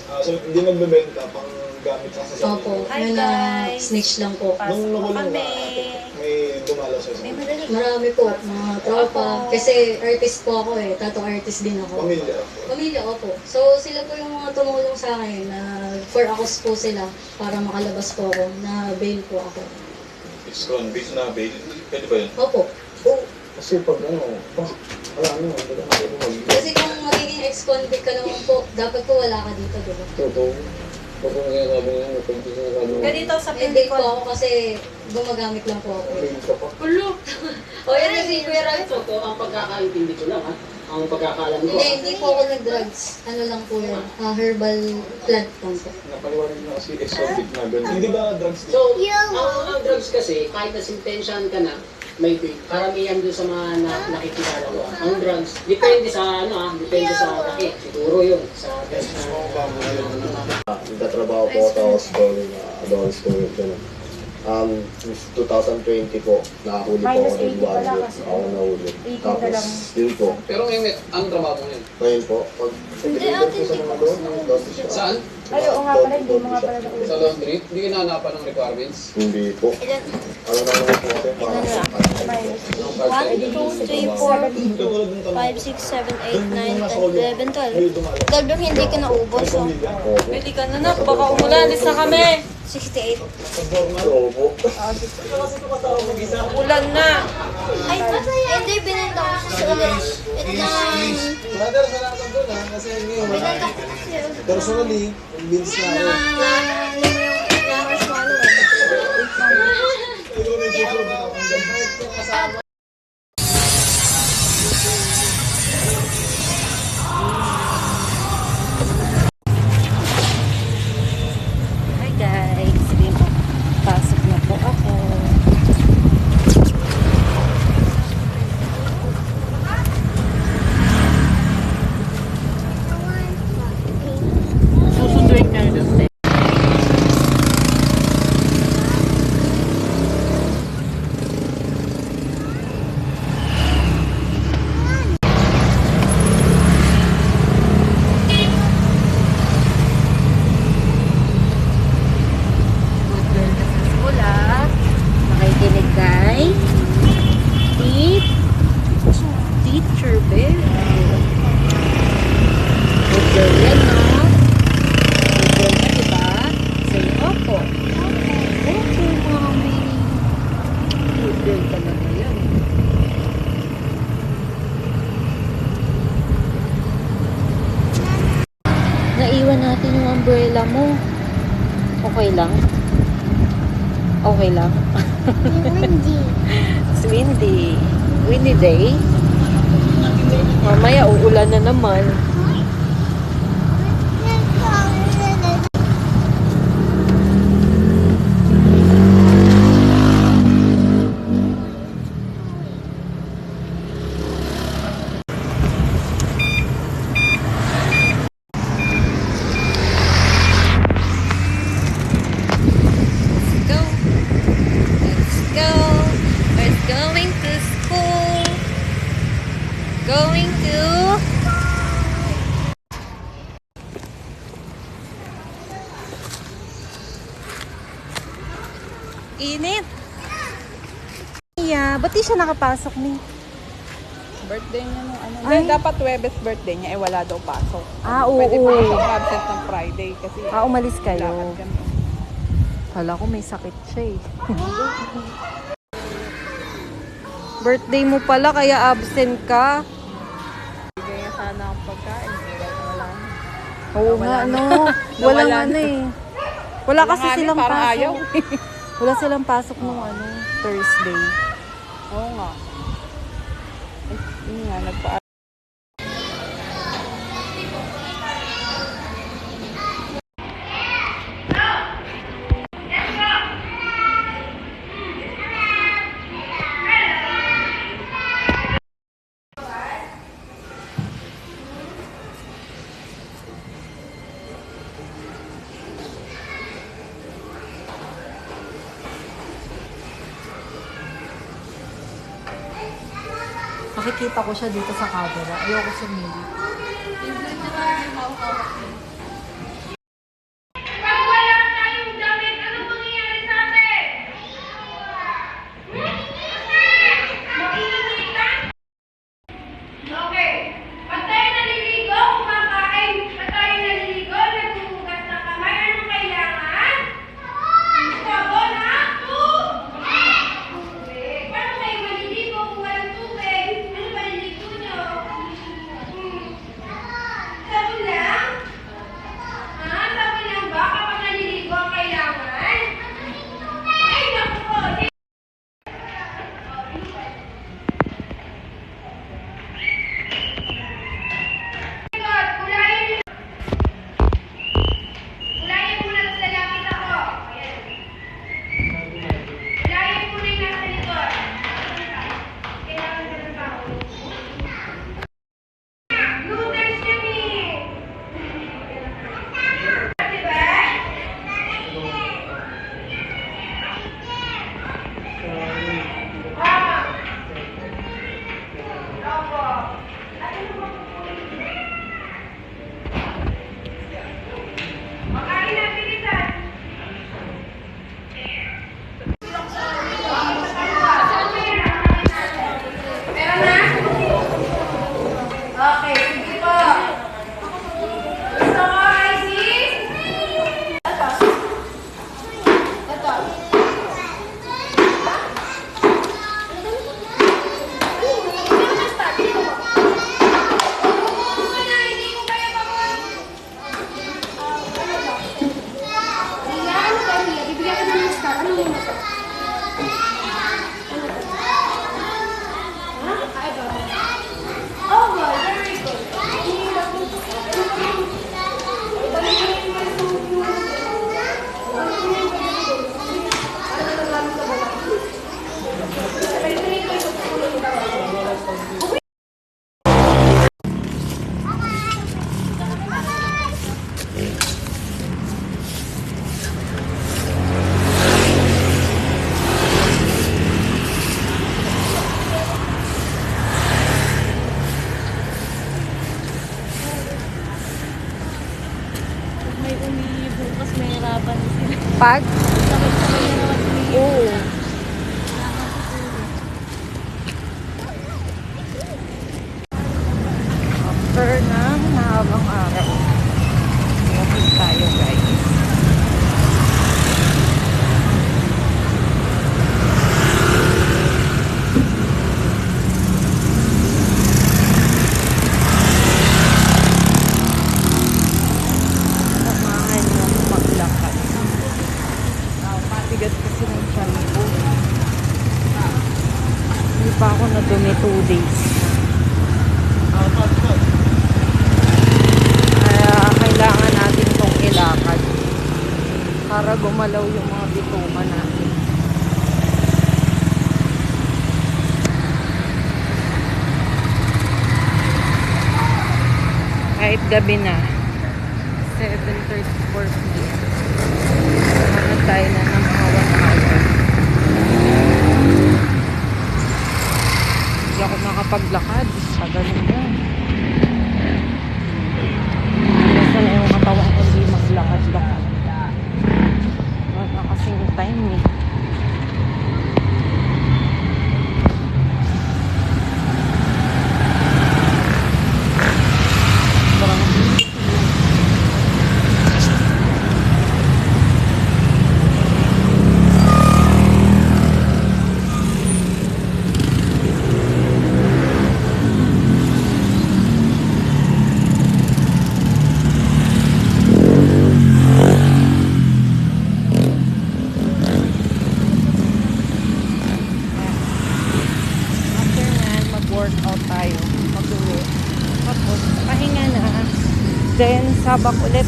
So, hindi magbebenta pang gamit sa sasakyan. Opo, Hi, yun na guys. snitch lang po. Pasok Nung po nakulong ka, kami. may dumalaw sa May isang madali. Marami po, mga tropa. Kasi artist po ako eh, tattoo artist din ako. pamilya. Pamilya ko po. So sila po yung mga tumulong sa akin na for akos po sila para makalabas po ako, na bail po ako. It's convict na bail. Pwede ba yun? Opo. Oo, kasi pag wala ano, hindi ka nakikita Kasi kung magiging ex-convict ka naman po, dapat po wala ka dito, di ba? Totoo. Totoo nga sinasabi niya, totoo sinasabi niya. Ganito sa Hindi po pelikon. ako kasi gumagamit lang po ako. Bail ka pa. O yan na si Kuya Ralph. Ito, ang pagkakaintindi ko lang, ha? Ang pagkakaalam ko. Hindi po ako nag-drugs. Ano lang po yun, herbal plant lang po. Napaliwanag na kasi exotic na ganun. Hindi ba drugs? So, ang drugs kasi, kahit nasintensyahan ka na, may karamihan doon sa mga nakikilala ko. Ang drugs, depende sa depende sa laki. Siguro yun, sa drugs na Nagtatrabaho po ako tapos going adult school. Ganun. 2020 po, nakahuli po ako ng 1 year. Ako nahuli. Tapos, yun po. Pero ngayon, ang trabaho mo yun? Ngayon po, pag deliver ko sa mga doon, yung laundry shop. Saan? Ay, oo nga pala, hindi mo nga pala Sa laundry? Hindi ka nahanapan ng requirements? Hindi po. Ano na naman po kasi para Anong part 1, 2, 3, 4, 5, 6, 7, 8, 9, 10, 11, 12. Dagdag hindi ka naubos, oh. Pwede ka na nak, baka umulan. Alis na kami. 68. Oo po. Ulan na. Ay, hindi, binenta ko siya sa ulit. Ito na, Brother, salamat doon ha. Kasi ngayon, binenta ko siya personally, convinced na ako. na marshmallow. Ikaw na yung susunod na kapanggan. Hi guys. Sige mo. Pasok na po ako. Susunduin ka na doon. Good girl ka sa school ah. Nakikinig kay Teacher Bell. Good girl yan no? Good girl ka diba? Say opo. Opo mommy. Good girl talaga yan. Naiwan natin yung umbrella mo. Okay lang? Okay lang? It's windy. Windy day. Mamaya uulan na naman. Go. Let's go. We're going to school. Going to... Init. Yeah, ba't di siya nakapasok ni? Birthday niya nung ano. Ay. Dapat Webes birthday niya, wala daw pasok. Ah, oo. Pwede pa siya absent ng Friday kasi Umalis kayo. lakad kami. Kala ko may sakit siya eh. Birthday mo pala, kaya absent ka. Bigay niya sana ang pagkain. Wala na. Oo nga, no. Walang ano eh. Wala kasi Nga, silang parang pasok. ayaw. Wala silang pasok nung ano, Thursday. Oo nga. Ay, yun nga, nagpa Makikita ko siya dito sa camera. Ayoko sumili. may bukas may hirapan sila. Pag? Sabay-sabay na naman umiiyak. Oo. After ng mahabang araw, walking tayo guys. Samahan mo maglakad. Matigas kasi ng tiyan ko. Hindi pa ako nadumi 2 days. Kaya kailangan natin itong ilakad para gumalaw yung mga bituma natin. Kahit gabi na 7:34 p.m. Hanap tayo na ng mga 1 hour. Hindi ako makapaglakad. Pagaling yan. Nasa na yung katawan ko hindi maglakad-lakad. Wala kasing time eh. Sobrang busy. After nga, mag-workout tayo. Mag-uwi. Tapos, pahinga na. Then, sabak ulit.